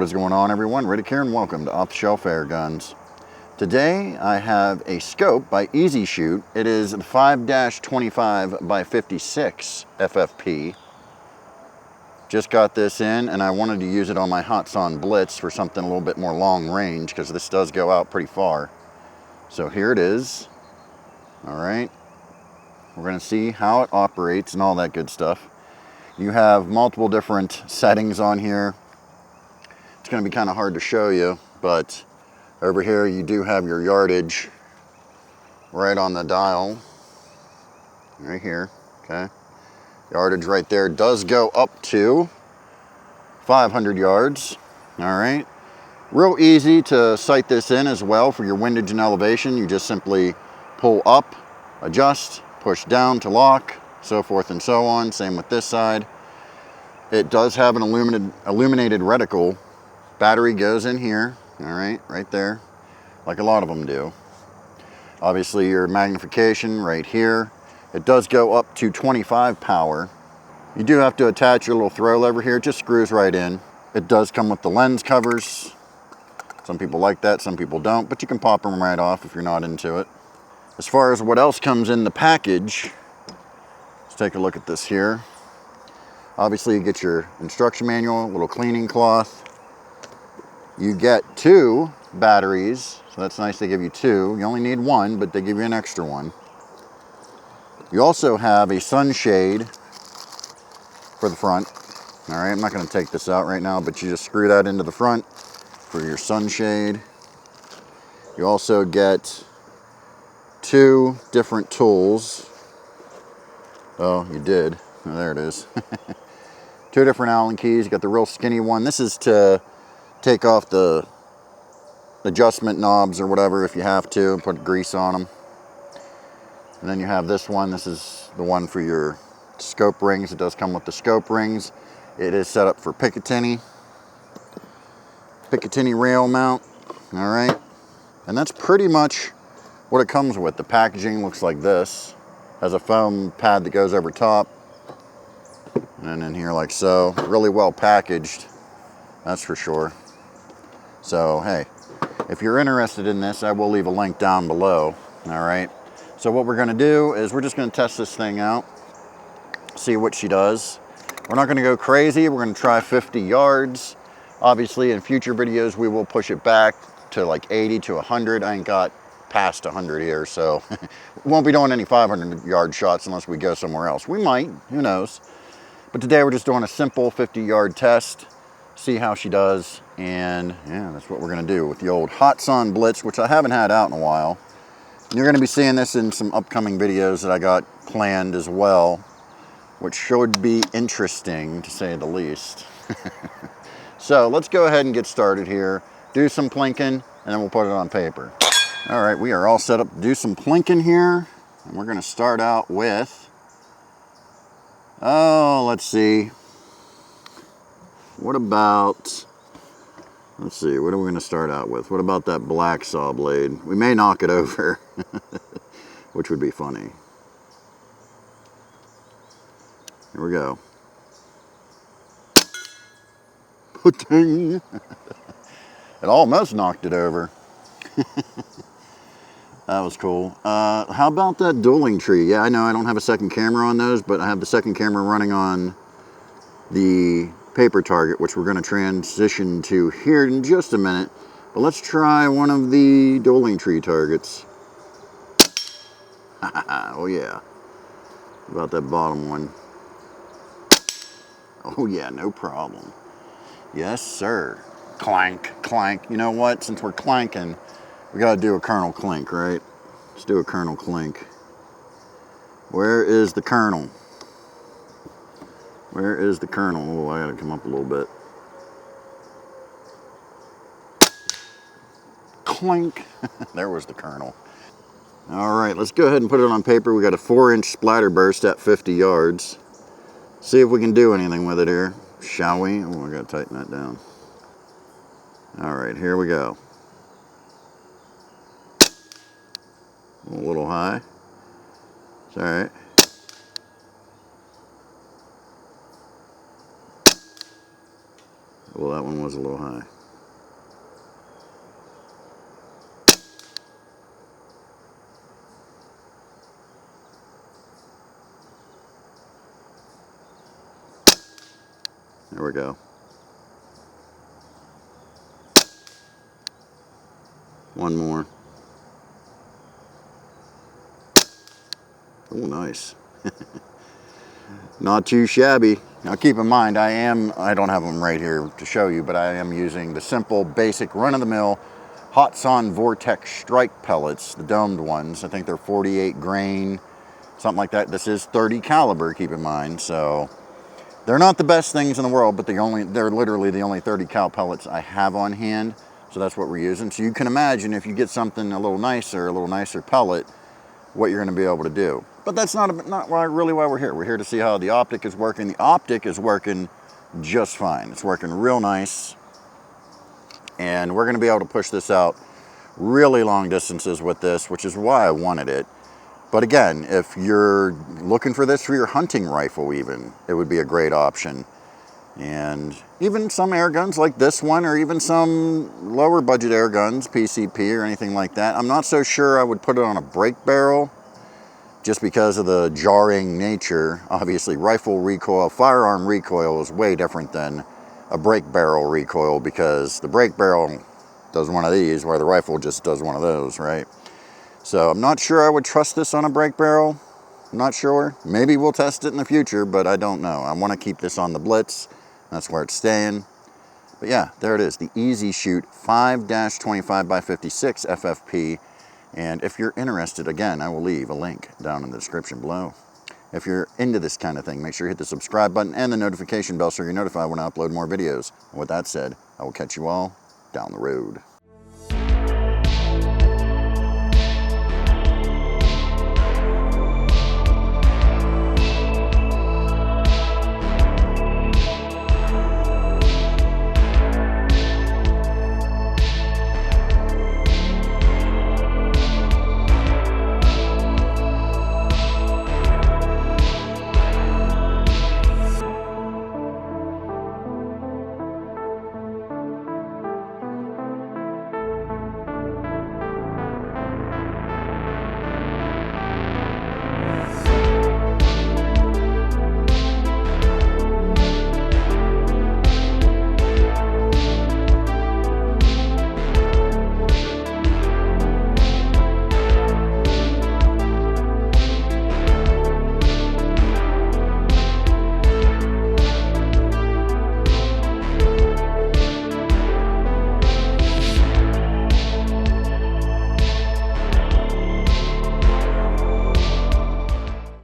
is going on, everyone? Riddict here, and welcome to Off the Shelf Airguns. Today I have a scope by EZSHOOT. It is 5-25 by 56 FFP. Just got this in, and I wanted to use it on my Hatsan Blitz for something a little bit more long range, because this does go out pretty far. So here it is. All right. We're going to see how it operates and all that good stuff. You have multiple different settings on here. It's going to be kind of hard to show you, but over here you do have your yardage right on the dial, right here, okay? Yardage right there does go up to 500 yards, all right? Real easy to sight this in as well for your windage and elevation. You just simply pull up, adjust, push down to lock, so forth and so on. Same with this side. It does have an illuminated reticle. Battery goes in here, all right, right there, like a lot of them do. Obviously your magnification right here. It does go up to 25 power. You do have to attach your little throw lever here. It just screws right in. It does come with the lens covers. Some people like that, some people don't, but you can pop them right off if you're not into it. As far as what else comes in the package, let's take a look at this here. Obviously you get your instruction manual, a little cleaning cloth. You get 2 batteries, so that's nice. They give you 2. You only need 1, but they give you an extra one. You also have a sunshade for the front. All right, I'm not going to take this out right now, but you just screw that into the front for your sunshade. You also get 2 different tools. Oh, you did. Oh, there it is. 2 different Allen keys. You got the real skinny one. This is to take off the adjustment knobs or whatever if you have to, put grease on them. And then you have this one. This is the one for your scope rings. It does come with the scope rings. It is set up for Picatinny rail mount. All right. And that's pretty much what it comes with. The packaging looks like this. Has a foam pad that goes over top. And in here like so. Really well packaged. That's for sure. So, hey, if you're interested in this, I will leave a link down below, all right? So what we're gonna do is we're just gonna test this thing out, see what she does. We're not gonna go crazy. We're gonna try 50 yards. Obviously, in future videos, we will push it back to like 80 to 100. I ain't got past 100 here, so we won't be doing any 500-yard shots unless we go somewhere else. We might, who knows? But today we're just doing a simple 50-yard test, see how she does, and yeah, that's what we're gonna do with the old Hatsan Blitz, which I haven't had out in a while. You're gonna be seeing this in some upcoming videos that I got planned as well, which should be interesting to say the least. So let's go ahead and get started here, do some plinking, and then we'll put it on paper. All right, we are all set up to do some plinking here, and we're gonna start out with, oh, let's see. What about, let's see, what are we going to start out with? What about that black saw blade? We may knock it over, which would be funny. Here we go. Ding. It almost knocked it over. That was cool. How about that dueling tree? Yeah, I know I don't have a second camera on those, but I have the second camera running on the paper target, which we're going to transition to here in just a minute. But let's try one of the dueling tree targets. Oh yeah. About that bottom one. Oh yeah, no problem. Yes, sir. Clank, clank. You know what? Since we're clanking, we got to do a kernel clink, right? Let's do a kernel clink. Where is the kernel? Where is the kernel? Oh, I gotta come up a little bit. Clink. There was the kernel. All right, let's go ahead and put it on paper. We got a 4-inch splatter burst at 50 yards. See if we can do anything with it here, shall we? Oh, I gotta tighten that down. All right, here we go. A little high. It's all right. Well, that one was a little high. There we go. One more. Oh, nice. Not too shabby. Now keep in mind, I don't have them right here to show you, but I am using the simple, basic, run-of-the-mill Hotson Vortex strike pellets, the domed ones. I think they're 48 grain, something like that. This is 30 caliber, keep in mind. So they're not the best things in the world, but they're literally the only 30 cal pellets I have on hand. So that's what we're using. So you can imagine if you get something a little nicer pellet, what you're going to be able to do. But that's not really why we're here. We're here to see how the optic is working. The optic is working just fine. It's working real nice. And we're going to be able to push this out really long distances with this, which is why I wanted it. But again, if you're looking for this for your hunting rifle even, it would be a great option. And even some air guns like this one, or even some lower budget air guns, PCP or anything like that. I'm not so sure I would put it on a brake barrel just because of the jarring nature. Obviously, rifle recoil, firearm recoil is way different than a brake barrel recoil, because the brake barrel does one of these where the rifle just does one of those, right? So I'm not sure I would trust this on a brake barrel. I'm not sure. Maybe we'll test it in the future, but I don't know. I want to keep this on the Blitz. That's where it's staying. But yeah, there it is, the EZSHOOT 5-25x56 FFP. And if you're interested, again, I will leave a link down in the description below. If you're into this kind of thing, make sure you hit the subscribe button and the notification bell so you're notified when I upload more videos. And with that said, I will catch you all down the road.